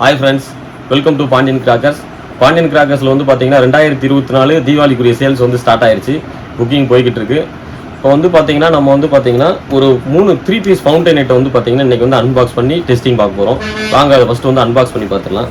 Hi friends, welcome to Pandian crackers. Pandian கிராக்கர்ஸில் வந்து பார்த்தீங்கன்னா 2024 தீபாவளிக்குரிய சேல்ஸ் வந்து ஸ்டார்ட் ஆயிடுச்சு. புக்கிங் போய்கிட்டு இருக்கு. இப்போ வந்து பார்த்தீங்கன்னா நம்ம வந்து பார்த்தீங்கன்னா ஒரு 3 பீஸ் ஃபவுண்டைன் நெட்டை வந்து பார்த்தீங்கன்னா இன்றைக்கி வந்து அன்பாக்ஸ் பண்ணி டெஸ்டிங் பார்க்க போகிறோம். வாங்க அதை ஃபஸ்ட்டு வந்து அன்பாக்ஸ் பண்ணி பார்த்துடலாம்.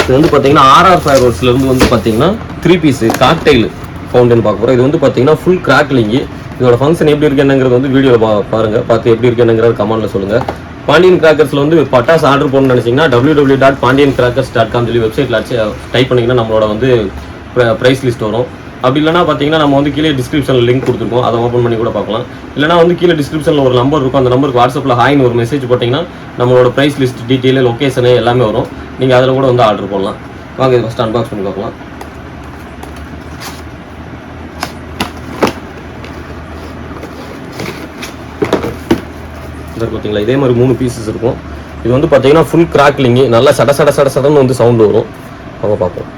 இது வந்து பார்த்தீங்கன்னா ஆர்ஆர் ஃபயர்வொர்க்ஸ்லேருந்து வந்து பார்த்தீங்கன்னா 3 பீஸ் காக்டெயில் ஃபவுண்டன் பார்க்க போகிறோம். இது வந்து பார்த்தீங்கன்னா ஃபுல் கிராக்லிங்கு. இதோட ஃபங்க்ஷன் எப்படி இருக்கு என்னங்கிறது வந்து வீடியோவில் பாருங்கள். பார்த்து எப்படி இருக்கு என்னங்கிறது கமெண்ட்டில் சொல்லுங்கள். பாண்டியன் கிராக்கர்ஸில் வந்து பட்டாசு ஆர்டர் பண்ணணும்னு நினச்சிங்கன்னா www.pandiancrackers.com சொல்லி வெப்சைட்டில் டைப் பண்ணிங்கன்னா நம்மளோட வந்து ப்ரைஸ் லிஸ்ட் வரும். அப்படி இல்லைனா பார்த்தீங்கன்னா நம்ம வந்து கீழே டிஸ்கிரிப்ஷனில் லிங்க் கொடுத்துருக்கோம், அதை ஓப்பன் பண்ணி கூட பார்க்கலாம். இல்லைனா வந்து கீழே டிஸ்கிரிப்ஷனில் ஒரு நம்பர் இருக்கும், அந்த நம்பருக்கு வாட்ஸ்அப்பில் ஹாய்னு ஒரு மெசேஜ் போட்டிங்கன்னா நம்மளோட ப்ரைஸ் லிஸ்ட் டீட்டெயில் லொக்கேஷனு எல்லாமே வரும். நீங்கள் அதில் கூட வந்து ஆர்டர் பண்ணலாம். வாங்க இது ஃபஸ்ட்டு அன்பாக்ஸ் பண்ணி பார்க்கலாம். இதில் பார்த்தீங்களா இதே மாதிரி 3 பீசஸ் இருக்கும். இது வந்து பார்த்தீங்கன்னா ஃபுல் கிராக்லிங்கு, நல்லா சடன்னு வந்து சவுண்டு வரும். அவங்க பார்ப்போம்.